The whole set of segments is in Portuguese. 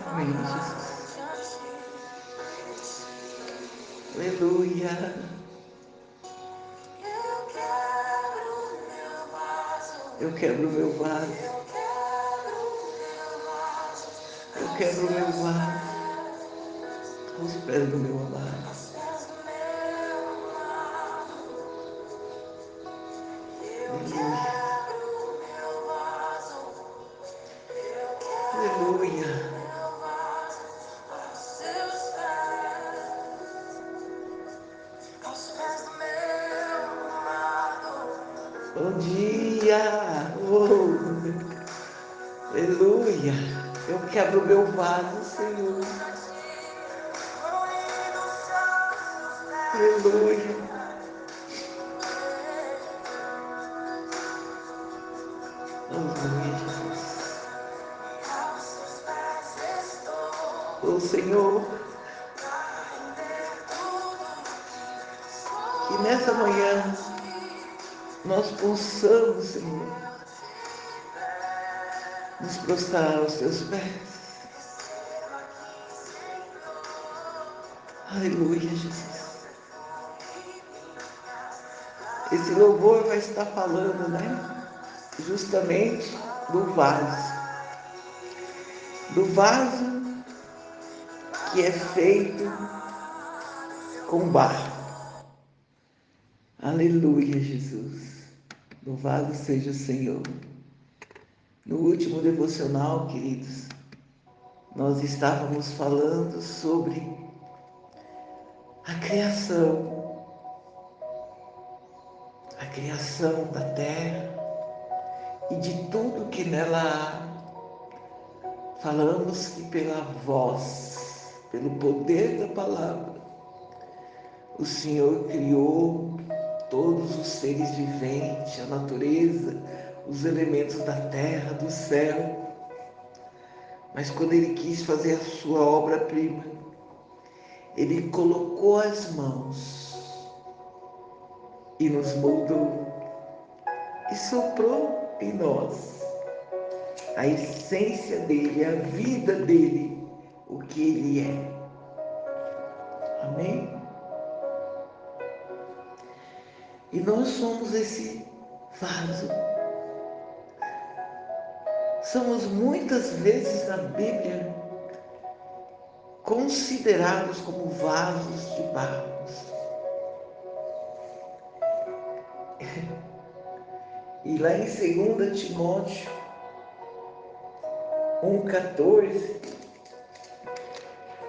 Amém, Jesus. Aleluia. Eu quebro o meu vaso. Eu quebro o meu vaso aos pés do meu amado. Aleluia. Aleluia. Bom dia. Oh, aleluia. Eu quebro o meu vaso, Senhor. Aleluia. Aleluia, Jesus. Oh, Senhor, que nessa manhã nós possamos, Senhor, nos prostrar aos teus pés. Aleluia, Jesus. Esse louvor vai estar falando, né? Justamente do vaso. Do vaso que é feito com barro. Aleluia, Jesus. Louvado seja o Senhor. No último devocional, queridos, nós estávamos falando sobre a criação da terra e de tudo que nela há. Falamos que pela voz, pelo poder da palavra, o Senhor criou todos os seres viventes, a natureza, os elementos da terra, do céu. Mas quando Ele quis fazer a sua obra-prima, Ele colocou as mãos e nos moldou e soprou em nós a essência dEle, a vida dEle, o que Ele é. Amém? E nós somos esse vaso. Somos muitas vezes na Bíblia considerados como vasos de barro. E lá em 2 Timóteo 1,14,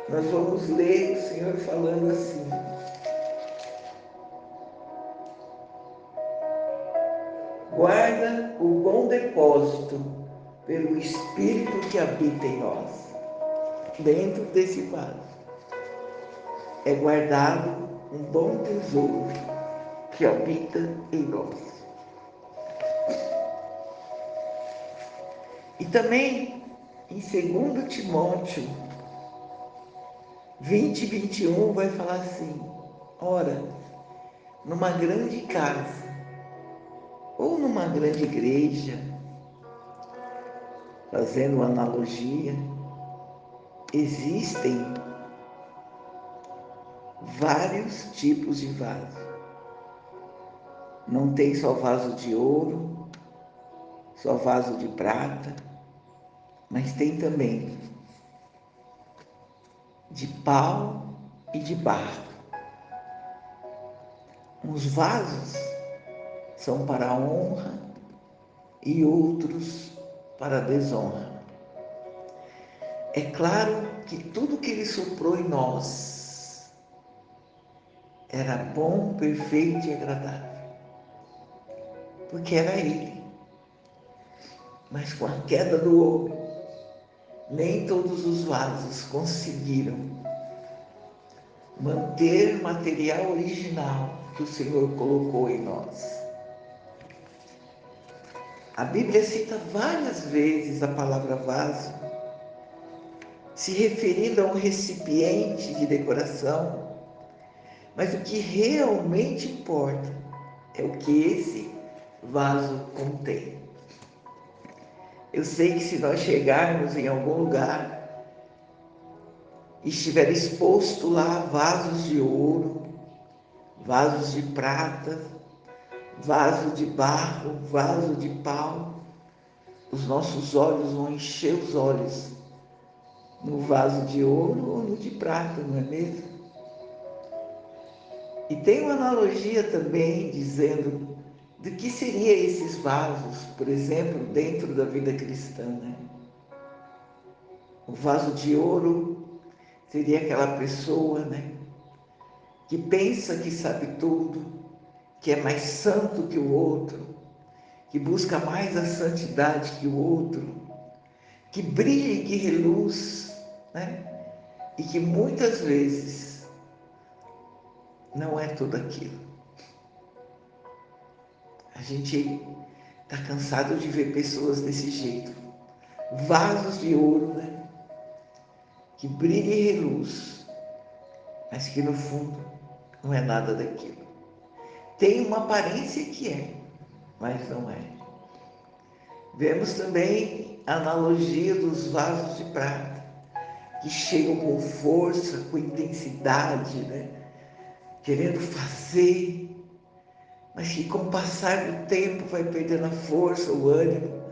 nós vamos ler o Senhor falando assim: guarda o bom depósito pelo Espírito que habita em nós. Dentro desse vaso é guardado um bom tesouro que habita em nós. E também em 2 Timóteo 20:21 vai falar assim: ora, numa grande casa ou numa grande igreja, fazendo uma analogia, existem vários tipos de vaso. Não tem só vaso de ouro, só vaso de prata, mas tem também de pau e de barro. Uns vasos são para a honra e outros para a desonra. É claro que tudo que Ele soprou em nós era bom, perfeito e agradável, porque era Ele. Mas com a queda do homem, nem todos os vasos conseguiram manter o material original que o Senhor colocou em nós. A Bíblia cita várias vezes a palavra vaso, se referindo a um recipiente de decoração, mas o que realmente importa é o que esse vaso contém. Eu sei que se nós chegarmos em algum lugar e estiver exposto lá vasos de ouro, vasos de prata, vaso de barro, vaso de pau, os nossos olhos vão encher os olhos no vaso de ouro ou no de prata, não é mesmo? E tem uma analogia também dizendo do que seria esses vasos, por exemplo, dentro da vida cristã, né? O vaso de ouro seria aquela pessoa, né, que pensa que sabe tudo, que é mais santo que o outro, que busca mais a santidade que o outro, que brilha e que reluz, né? E que muitas vezes não é tudo aquilo. A gente está cansado de ver pessoas desse jeito, vasos de ouro, né? Que brilha e reluz, mas que no fundo não é nada daquilo. Tem uma aparência que é, mas não é. Vemos também a analogia dos vasos de prata, que chegam com força, com intensidade, né? Querendo fazer, mas que com o passar do tempo vai perdendo a força, o ânimo,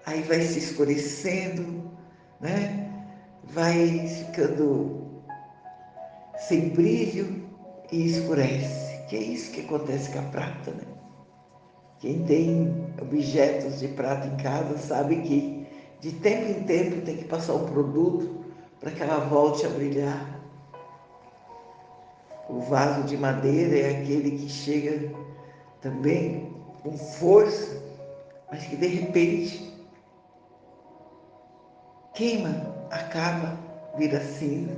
aí vai se escurecendo, né? Vai ficando sem brilho e escurece. Que é isso que acontece com a prata, né? Quem tem objetos de prata em casa sabe que de tempo em tempo tem que passar um produto para que ela volte a brilhar. O vaso de madeira é aquele que chega também com força, mas que de repente queima, acaba, vira cinza.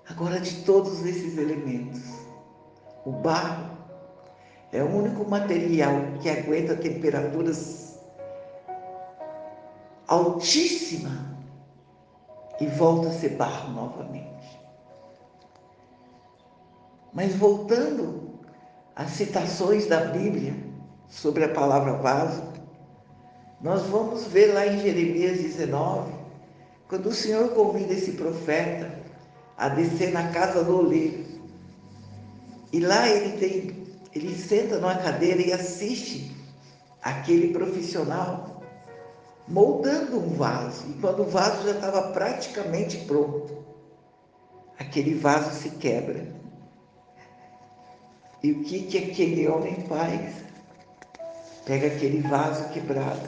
Agora, de todos esses elementos, o barro é o único material que aguenta temperaturas altíssimas e volta a ser barro novamente. Mas voltando às citações da Bíblia sobre a palavra vaso, nós vamos ver lá em Jeremias 19, quando o Senhor convida esse profeta a descer na casa do oleiro. E lá ele senta numa cadeira e assiste aquele profissional moldando um vaso. E quando o vaso já estava praticamente pronto, aquele vaso se quebra. E o que aquele homem faz? Pega aquele vaso quebrado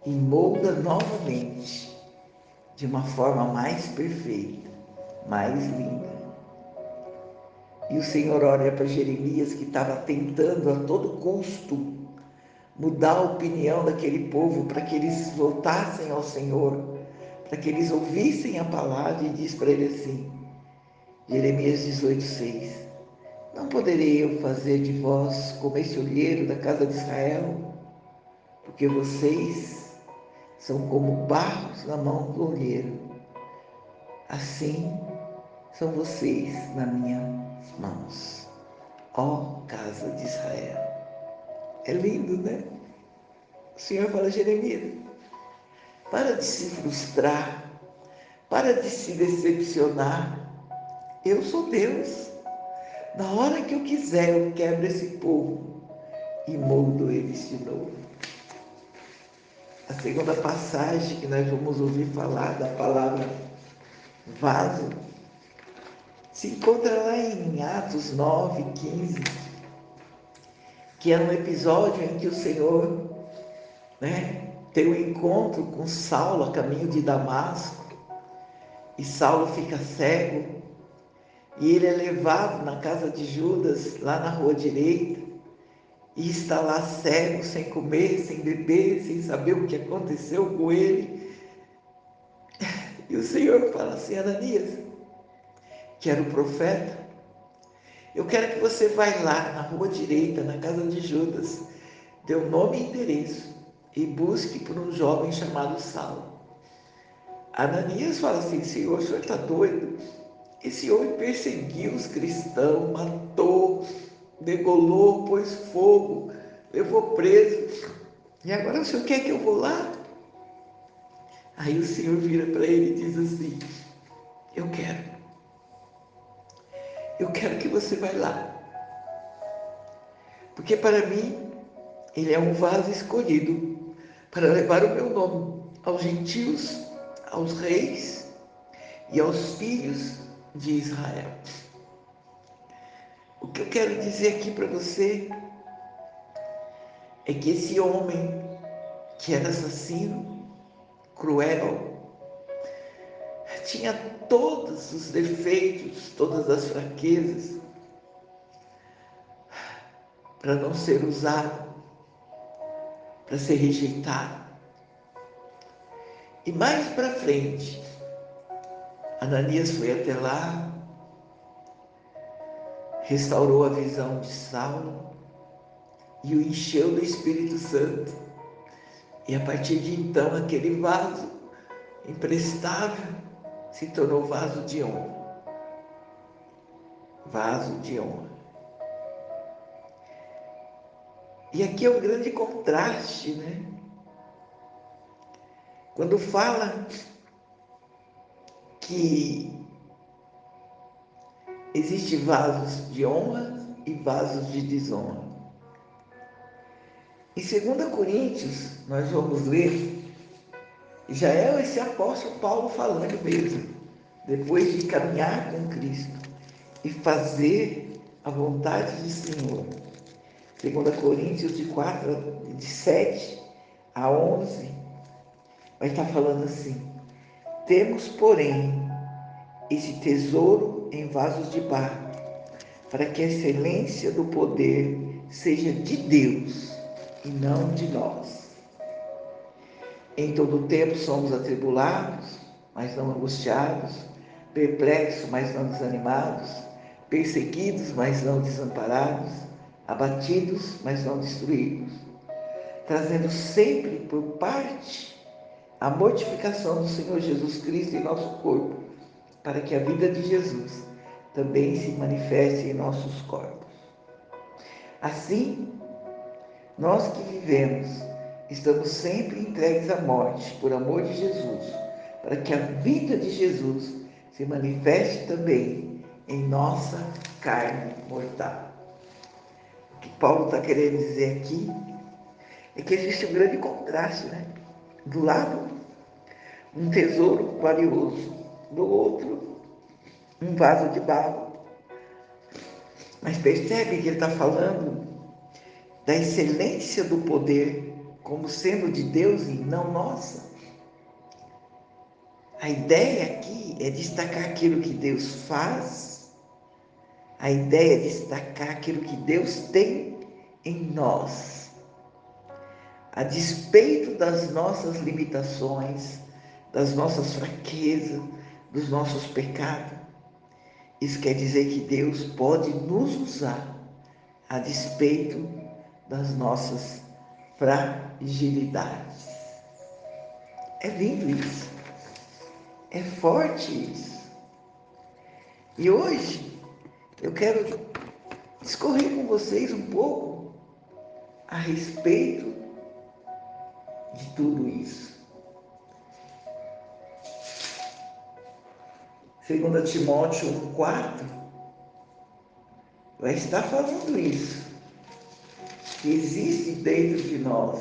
e molda novamente de uma forma mais perfeita, mais linda. E o Senhor olha para Jeremias, que estava tentando a todo custo mudar a opinião daquele povo para que eles voltassem ao Senhor, para que eles ouvissem a palavra, e diz para ele assim, Jeremias 18:6: não poderei eu fazer de vós como esse olheiro da casa de Israel, porque vocês são como barros na mão do olheiro, assim são vocês nas minhas mãos, ó casa de Israel. É lindo, né? O Senhor fala, Jeremias, para de se frustrar, para de se decepcionar. Eu sou Deus. Na hora que eu quiser, eu quebro esse povo e moldo eles de novo. A segunda passagem que nós vamos ouvir falar da palavra vaso se encontra lá em Atos 9:15, que é um episódio em que o Senhor, né, tem um encontro com Saulo a caminho de Damasco, e Saulo fica cego, e ele é levado na casa de Judas, lá na rua direita, e está lá cego, sem comer, sem beber, sem saber o que aconteceu com ele. E o Senhor fala assim, Ananias, que era o profeta, eu quero que você vá lá na rua direita, na casa de Judas, dê o nome e endereço, e busque por um jovem chamado Saulo. Ananias fala assim, Senhor, o senhor está doido? Esse homem perseguiu os cristãos, matou, degolou, pôs fogo, levou preso. E agora o senhor quer que eu vou lá? Aí o Senhor vira para ele e diz assim: eu quero que você vá lá, porque para mim ele é um vaso escolhido para levar o meu nome aos gentios, aos reis e aos filhos de Israel. O que eu quero dizer aqui para você é que esse homem que era assassino, cruel, tinha todos os defeitos, todas as fraquezas para não ser usado, para ser rejeitado. E mais para frente, Ananias foi até lá, restaurou a visão de Saulo e o encheu do Espírito Santo. E a partir de então, aquele vaso imprestável se tornou vaso de honra. Vaso de honra. E aqui é um grande contraste, né? Quando fala que existem vasos de honra e vasos de desonra. Em 2 Coríntios, nós vamos ler, já é esse apóstolo Paulo falando mesmo, depois de caminhar com Cristo e fazer a vontade do Senhor. 2 Coríntios de 7 a 11, vai estar falando assim: temos, porém, esse tesouro em vasos de barro, para que a excelência do poder seja de Deus e não de nós. Em todo o tempo somos atribulados, mas não angustiados, perplexos, mas não desanimados, perseguidos, mas não desamparados, abatidos, mas não destruídos, trazendo sempre por parte a mortificação do Senhor Jesus Cristo em nosso corpo, para que a vida de Jesus também se manifeste em nossos corpos. Assim, nós que vivemos, estamos sempre entregues à morte por amor de Jesus, para que a vida de Jesus se manifeste também em nossa carne mortal. O que Paulo está querendo dizer aqui é que existe um grande contraste, né? Do lado, um tesouro valioso, do outro, um vaso de barro. Mas percebe que ele está falando da excelência do poder como sendo de Deus e não nossa. A ideia aqui é destacar aquilo que Deus faz, a ideia é destacar aquilo que Deus tem em nós. A despeito das nossas limitações, das nossas fraquezas, dos nossos pecados, isso quer dizer que Deus pode nos usar a despeito das nossas fragilidades. É lindo isso. É forte isso. E hoje eu quero discorrer com vocês um pouco a respeito de tudo isso. 2 Timóteo 1,4 vai estar falando isso, que existe dentro de nós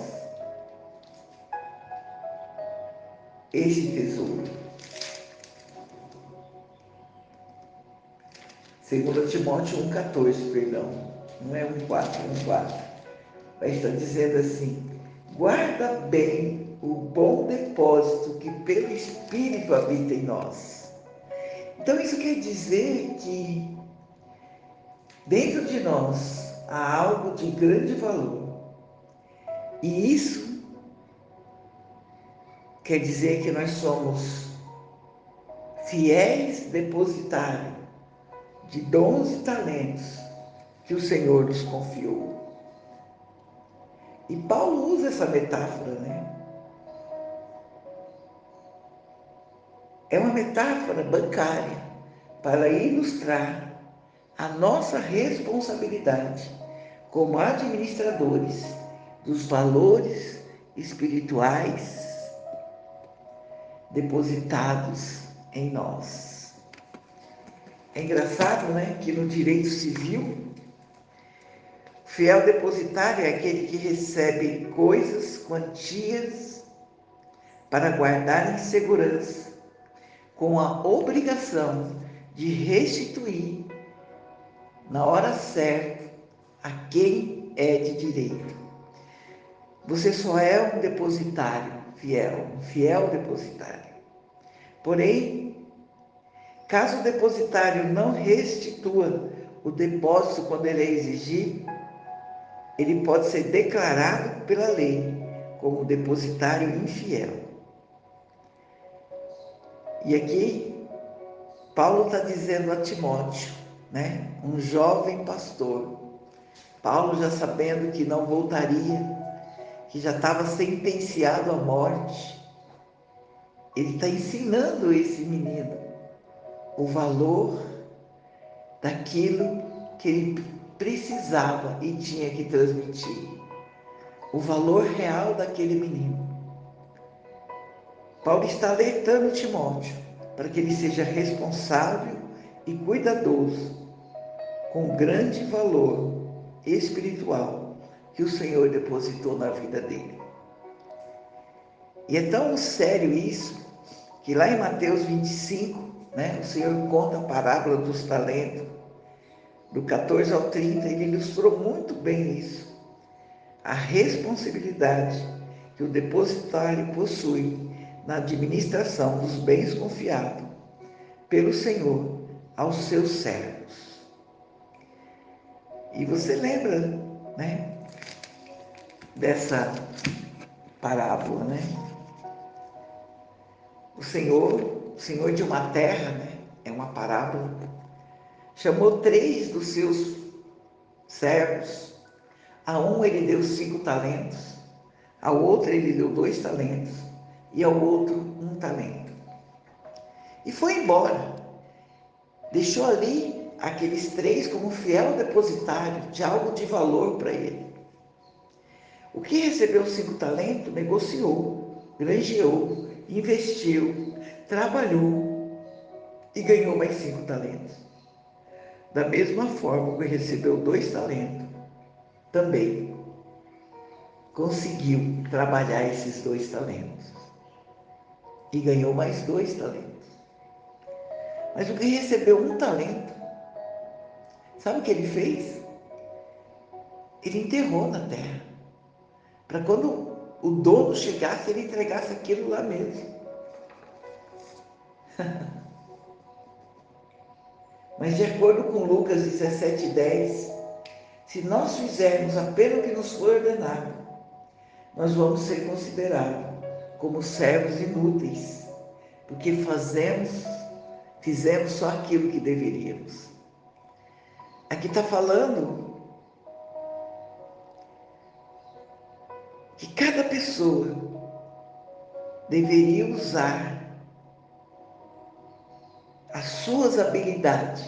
esse tesouro. 2 Timóteo 1,14, perdão, não é 1,4, é 1,4. Vai estar dizendo assim: guarda bem o bom depósito que pelo Espírito habita em nós. Então isso quer dizer que dentro de nós há algo de grande valor. E isso quer dizer que nós somos fiéis depositários de dons e talentos que o Senhor nos confiou. E Paulo usa essa metáfora, né? É uma metáfora bancária para ilustrar a nossa responsabilidade como administradores dos valores espirituais depositados em nós. É engraçado, né, que no direito civil, fiel depositário é aquele que recebe coisas, quantias, para guardar em segurança, com a obrigação de restituir na hora certa a quem é de direito. Você só é um depositário fiel, um fiel depositário. Porém, caso o depositário não restitua o depósito quando ele é exigido, ele pode ser declarado pela lei como depositário infiel. E aqui, Paulo está dizendo a Timóteo, né, um jovem pastor, Paulo já sabendo que não voltaria, que já estava sentenciado à morte, ele está ensinando esse menino o valor daquilo que ele precisava e tinha que transmitir, o valor real daquele menino. Paulo está alertando Timóteo para que ele seja responsável e cuidadoso com o grande valor espiritual que o Senhor depositou na vida dele. E é tão sério isso, que lá em Mateus 25, né, o Senhor conta a parábola dos talentos, do 14 ao 30, ele ilustrou muito bem isso. A responsabilidade que o depositário possui na administração dos bens confiados pelo Senhor aos seus servos. E você lembra, né, dessa parábola, né? O Senhor de uma terra, né, é uma parábola, chamou 3 dos seus servos. A um ele deu 5 talentos, ao outro ele deu 2 talentos e ao outro 1 talento. E foi embora. Deixou ali aqueles 3 como fiel depositário de algo de valor para ele. O que recebeu 5 talentos, negociou, granjeou, investiu, trabalhou e ganhou mais 5 talentos. Da mesma forma, o que recebeu 2 talentos, também conseguiu trabalhar esses 2 talentos e ganhou mais 2 talentos. Mas o que recebeu 1 talento, sabe o que ele fez? Ele enterrou na terra, para quando o dono chegasse, ele entregasse aquilo lá mesmo. Mas de acordo com Lucas 17:10, se nós fizermos apenas o que nos foi ordenado, nós vamos ser considerados como servos inúteis, porque fizemos só aquilo que deveríamos. Aqui está falando que cada pessoa deveria usar as suas habilidades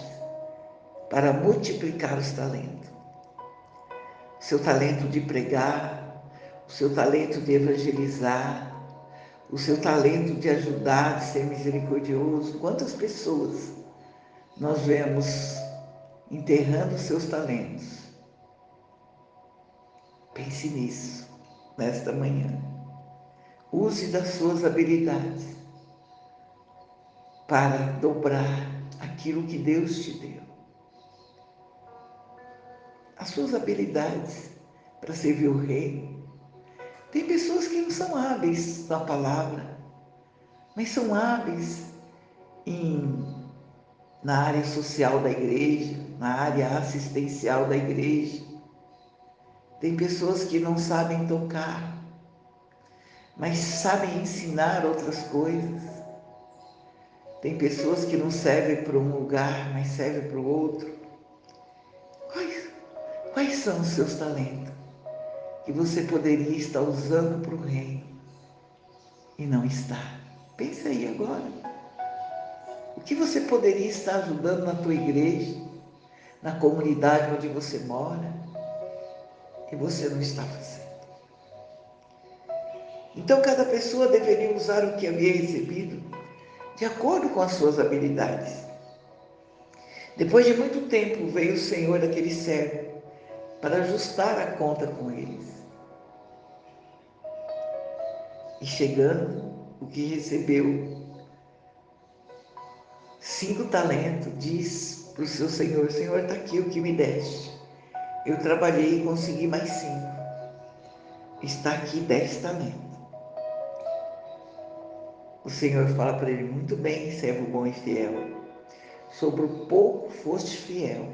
para multiplicar os talentos. O seu talento de pregar, o seu talento de evangelizar, o seu talento de ajudar, de ser misericordioso. Quantas pessoas nós vemos enterrando seus talentos? Pense nisso, nesta manhã. Use das suas habilidades para dobrar aquilo que Deus te deu. As suas habilidades para servir o reino. Tem pessoas que não são hábeis na palavra, mas são hábeis na área social da igreja, na área assistencial da igreja. Tem pessoas que não sabem tocar, mas sabem ensinar outras coisas. Tem pessoas que não servem para um lugar, mas servem para o outro. Quais são os seus talentos que você poderia estar usando para o reino e não está? Pensa aí agora. O que você poderia estar ajudando na tua igreja, na comunidade onde você mora, e você não está fazendo? Então, cada pessoa deveria usar o que havia recebido de acordo com as suas habilidades. Depois de muito tempo, veio o senhor daquele servo para ajustar a conta com eles. E chegando, o que recebeu 5 talentos, diz para o seu senhor: Senhor, está aqui o que me deste. Eu trabalhei e consegui mais 5. Está aqui 10 talentos. O Senhor fala para ele: muito bem, servo bom e fiel. Sobre o pouco foste fiel,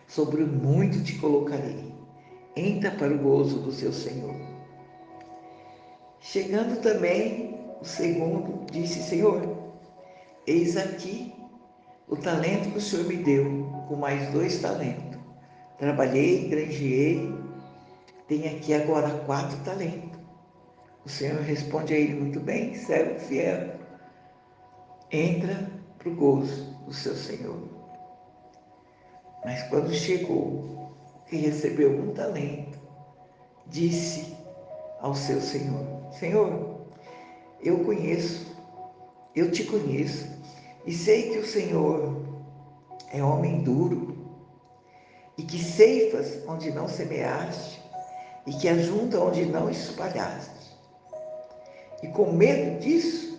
sobre o muito te colocarei. Entra para o gozo do seu Senhor. Chegando também o segundo, disse: Senhor, eis aqui o talento que o Senhor me deu, com mais 2 talentos. Trabalhei, granjeei, tenho aqui agora 4 talentos. O Senhor responde a ele: muito bem, servo fiel. Entra para o gozo do seu Senhor. Mas quando chegou, que recebeu 1 talento, disse ao seu Senhor: Senhor, eu te conheço, e sei que o Senhor é homem duro, e que ceifas onde não semeaste, e que ajunta onde não espalhaste. E com medo disso,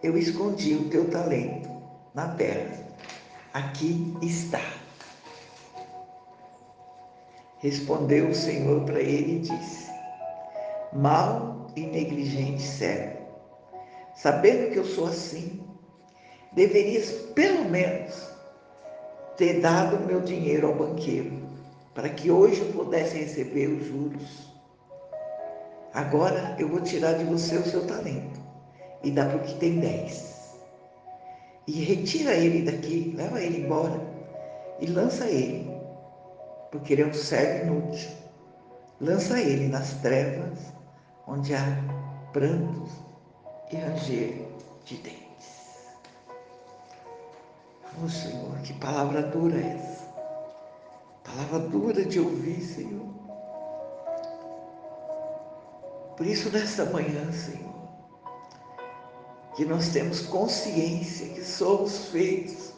eu escondi o teu talento na terra. Aqui está. Respondeu o Senhor para ele e disse: mau e negligente servo, sabendo que eu sou assim, deverias pelo menos ter dado o meu dinheiro ao banqueiro, para que hoje eu pudesse receber os juros. Agora eu vou tirar de você o seu talento e dar para o que tem 10. E retira ele daqui, leva ele embora e lança ele, porque ele é um servo inútil. Lança ele nas trevas, onde há prantos e ranger de dentes. Oh, Senhor, que palavra dura é essa. Palavra dura de ouvir, Senhor. Por isso, nesta manhã, Senhor, que nós temos consciência que somos feitos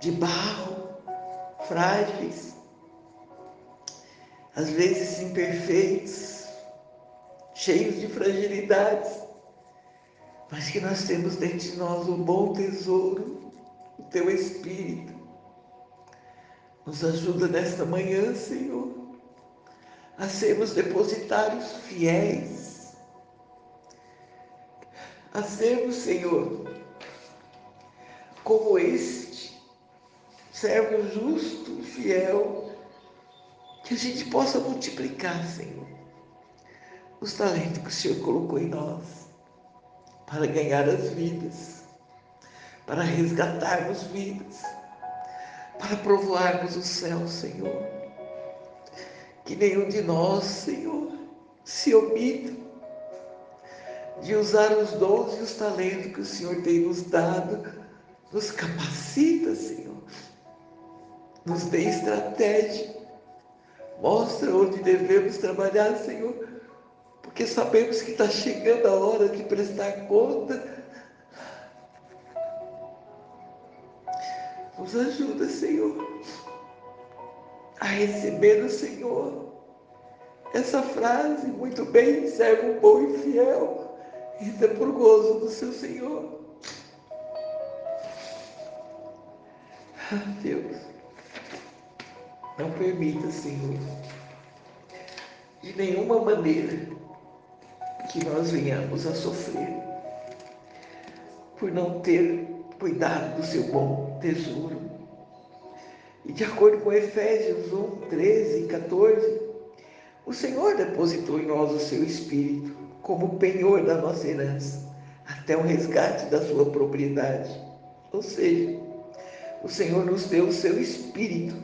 de barro, frágeis, às vezes imperfeitos, cheios de fragilidades, mas que nós temos dentro de nós um bom tesouro, o Teu Espírito. Nos ajuda nesta manhã, Senhor, a sermos depositários fiéis, a sermos, Senhor, como este servo justo e fiel, que a gente possa multiplicar, Senhor, os talentos que o Senhor colocou em nós, para ganhar as vidas, para resgatarmos vidas, para provoarmos o céu, Senhor. Que nenhum de nós, Senhor, se omita de usar os dons e os talentos que o Senhor tem nos dado. Nos capacita, Senhor. Nos dê estratégia. Mostra onde devemos trabalhar, Senhor, porque sabemos que está chegando a hora de prestar conta. Nos ajuda, Senhor, a receber do Senhor essa frase: muito bem, servo bom e fiel, entra por gozo do seu Senhor. Deus, não permita, Senhor, de nenhuma maneira que nós venhamos a sofrer por não ter cuidado do seu bom tesouro. E de acordo com Efésios 1, 13 e 14, o Senhor depositou em nós o seu Espírito como penhor da nossa herança, até o resgate da sua propriedade. Ou seja, o Senhor nos deu o seu Espírito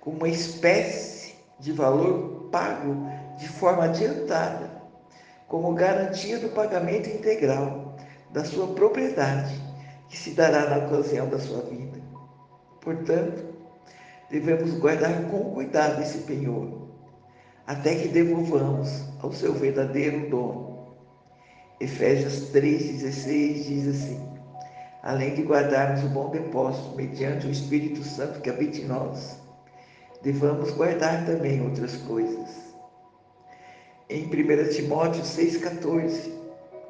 como uma espécie de valor pago de forma adiantada, como garantia do pagamento integral da sua propriedade, que se dará na ocasião da sua vida. Portanto, devemos guardar com cuidado esse penhor, até que devolvamos ao seu verdadeiro dono. Efésios 3,16 diz assim: além de guardarmos o bom depósito mediante o Espírito Santo que habita em nós, devamos guardar também outras coisas. Em 1 Timóteo 6,14,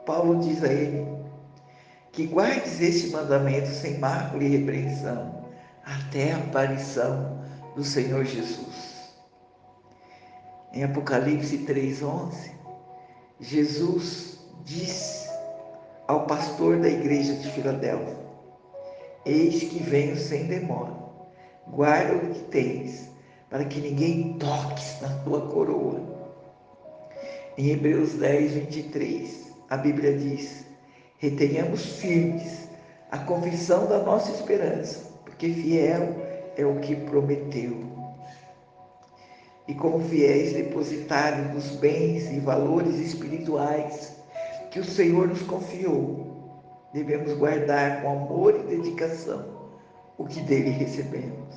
Paulo diz a ele que guardes este mandamento sem mácula e repreensão até a aparição do Senhor Jesus. Em Apocalipse 3,11, Jesus disse ao pastor da igreja de Filadélfia: eis que venho sem demora, guarda o que tens, para que ninguém toque na tua coroa. Em Hebreus 10:23, a Bíblia diz: retenhamos firmes a confissão da nossa esperança, porque fiel é o que prometeu. E como fiéis depositários dos bens e valores espirituais que o Senhor nos confiou, devemos guardar com amor e dedicação o que dele recebemos.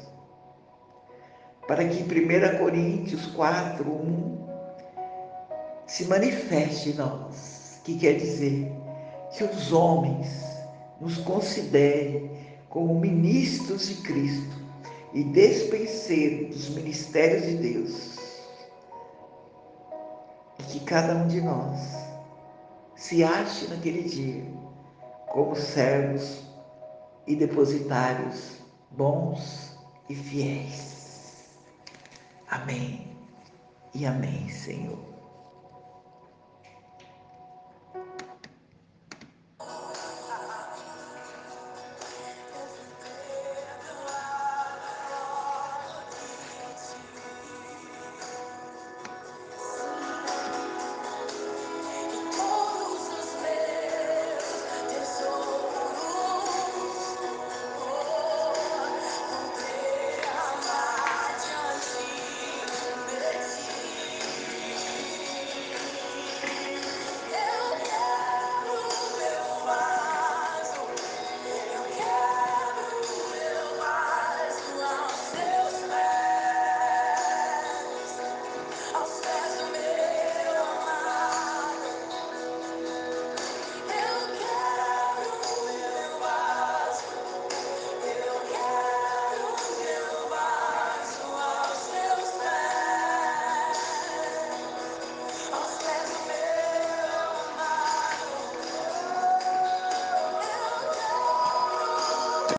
Para que 1 Coríntios 4:1 se manifeste em nós, que quer dizer que os homens nos considerem como ministros de Cristo e despenseiros dos ministérios de Deus, e que cada um de nós se ache naquele dia como servos e depositários bons e fiéis. Amém e amém, Senhor.